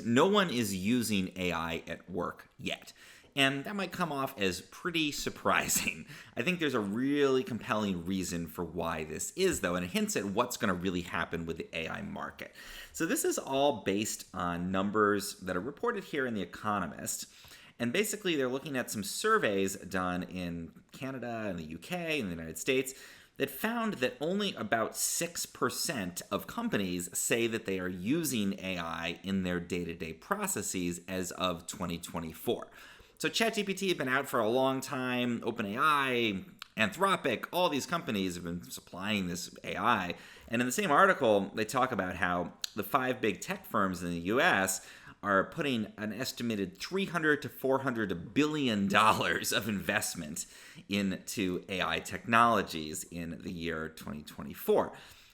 No one is using AI at work yet. And that might come off as pretty surprising. I think there's a really compelling reason for why this is, though, and it hints at what's going to really happen with the AI market. So, this is all based on numbers that are reported here in The Economist. And basically, they're looking at some surveys done in Canada and the UK and the United States that found that only about 6% of companies say that they are using AI in their day-to-day processes as of 2024. So ChatGPT has been out for a long time. OpenAI, Anthropic, all these companies have been supplying this AI. And in the same article, they talk about how the 5 big tech firms in the US are putting an estimated $300 to $400 billion of investment into AI technologies in the year 2024.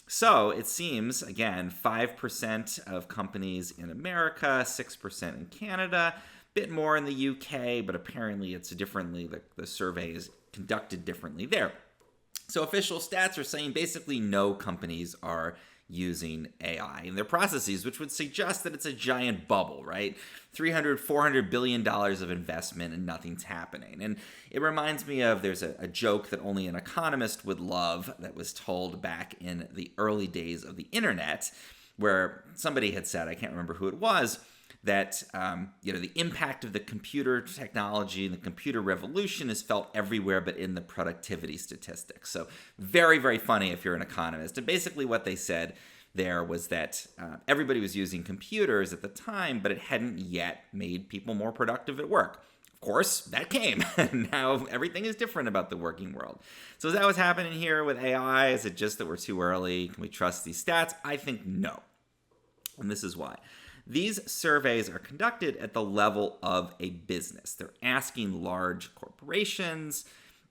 So it seems, again, 5% of companies in America, 6% in Canada, a bit more in the UK, but apparently it's differently. The survey is conducted differently there. So official stats are saying basically no companies are using AI in their processes, which would suggest that it's a giant bubble, right? $300-400 billion of investment and nothing's happening. And it reminds me of, there's a joke that only an economist would love that was told back in the early days of the internet, where somebody had said, I can't remember who it was, that the impact of the computer technology and the computer revolution is felt everywhere but in the productivity statistics. So very, very funny if you're an economist. And basically what they said there was that everybody was using computers at the time, but it hadn't yet made people more productive at work. Of course, that came. Now everything is different about the working world. So is that what's happening here with AI? Is it just that we're too early? Can we trust these stats? I think no. And this is why. These surveys are conducted at the level of a business. They're asking large corporations,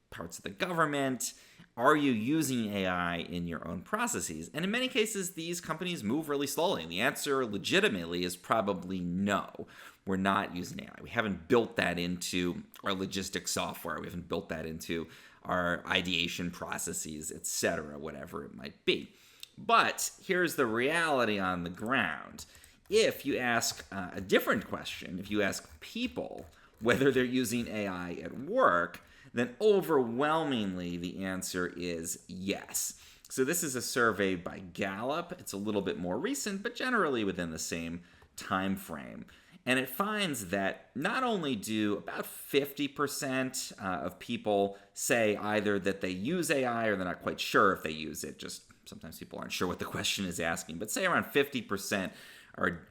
parts of the government, are you using AI in your own processes? And in many cases, these companies move really slowly. And the answer legitimately is probably no. We're not using AI. We haven't built that into our logistics software. We haven't built that into our ideation processes, etc., whatever it might be. But here's the reality on the ground. If you ask a different question, if you ask people whether they're using AI at work, then overwhelmingly the answer is yes. So this is a survey by Gallup. It's a little bit more recent, but generally within the same time frame. And it finds that not only do about 50% of people say either that they use AI or they're not quite sure if they use it, just sometimes people aren't sure what the question is asking, but say around 50%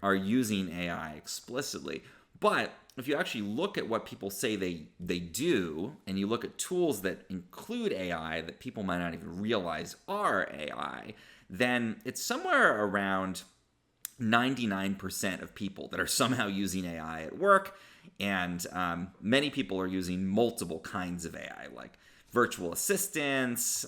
are using AI explicitly. But if you actually look at what people say they do, and you look at tools that include AI that people might not even realize are AI, then it's somewhere around 99% of people that are somehow using AI at work, and many people are using multiple kinds of AI, like virtual assistants,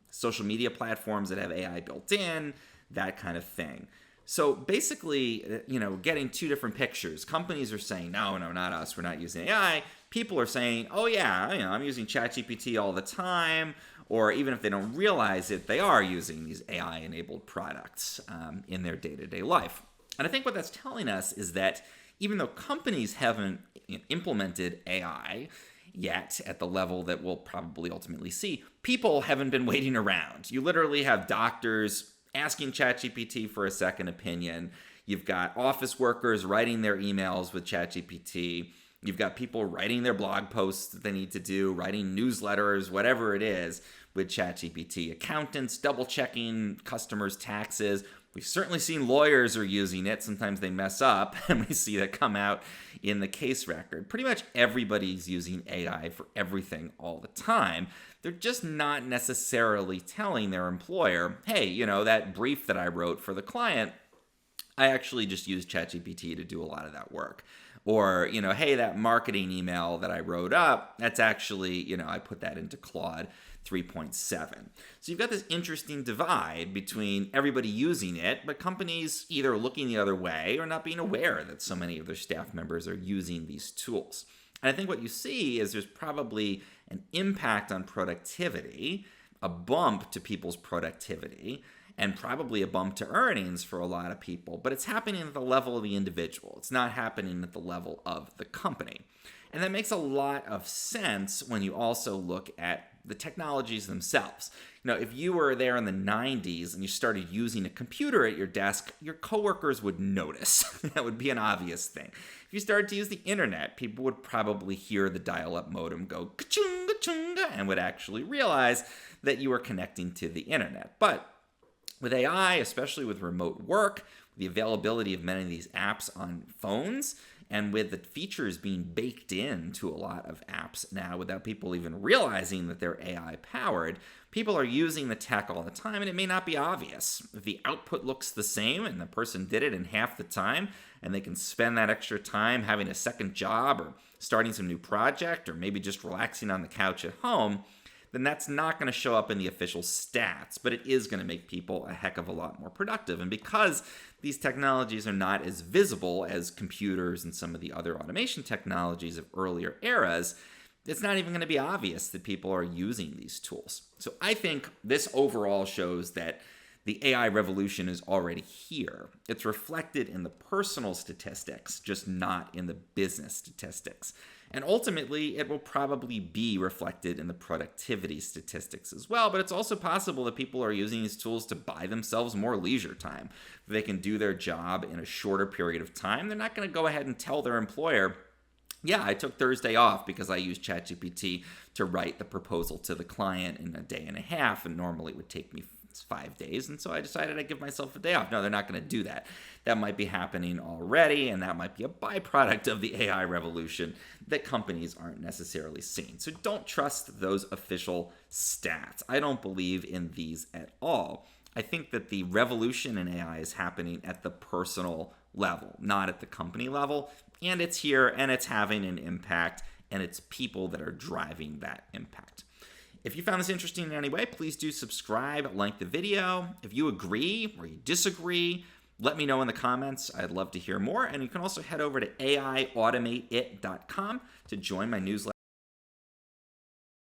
social media platforms that have AI built in, that kind of thing. So basically, getting two different pictures. Companies are saying, no, not us, we're not using AI. People are saying, oh yeah, I'm using ChatGPT all the time. Or even if they don't realize it, they are using these AI-enabled products in their day-to-day life. And I think what that's telling us is that even though companies haven't implemented AI yet at the level that we'll probably ultimately see, people haven't been waiting around. You literally have doctors asking ChatGPT for a second opinion. You've got office workers writing their emails with ChatGPT. You've got people writing their blog posts that they need to do, writing newsletters, whatever it is, with ChatGPT. Accountants double-checking customers' taxes. We've certainly seen lawyers are using it. Sometimes they mess up, and we see that come out in the case record. Pretty much everybody's using AI for everything all the time. They're just not necessarily telling their employer, hey, that brief that I wrote for the client, I actually just used ChatGPT to do a lot of that work. Or, hey, that marketing email that I wrote up, that's actually, I put that into Claude 3.7. So you've got this interesting divide between everybody using it, but companies either looking the other way or not being aware that so many of their staff members are using these tools. And I think what you see is there's probably an impact on productivity, a bump to people's productivity. and probably a bump to earnings for a lot of people, but it's happening at the level of the individual. It's not happening at the level of the company. And that makes a lot of sense when you also look at the technologies themselves. If you were there in the 90s and you started using a computer at your desk, your coworkers would notice. That would be an obvious thing. If you started to use the internet, people would probably hear the dial-up modem go ka-chunga chunga and would actually realize that you were connecting to the internet. But with AI, especially with remote work, the availability of many of these apps on phones, and with the features being baked into a lot of apps now without people even realizing that they're AI powered, people are using the tech all the time, and it may not be obvious. If the output looks the same and the person did it in half the time, and they can spend that extra time having a second job or starting some new project or maybe just relaxing on the couch at home, then that's not going to show up in the official stats, but it is going to make people a heck of a lot more productive. And because these technologies are not as visible as computers and some of the other automation technologies of earlier eras, it's not even going to be obvious that people are using these tools. So I think this overall shows that the AI revolution is already here. It's reflected in the personal statistics, just not in the business statistics. And ultimately, it will probably be reflected in the productivity statistics as well, but it's also possible that people are using these tools to buy themselves more leisure time. If they can do their job in a shorter period of time, they're not going to go ahead and tell their employer, yeah, I took Thursday off because I used ChatGPT to write the proposal to the client in a day and a half, and normally it would take me 5 days, and so I decided I'd give myself a day off. No, they're not going to do that. That might be happening already, and that might be a byproduct of the AI revolution that companies aren't necessarily seeing. So don't trust those official stats. I don't believe in these at all. I think that the revolution in AI is happening at the personal level, not at the company level, and it's here, and it's having an impact, and it's people that are driving that impact. If you found this interesting in any way, please do subscribe, like the video. If you agree or you disagree, let me know in the comments. I'd love to hear more. And you can also head over to AIAutomateIt.com to join my newsletter.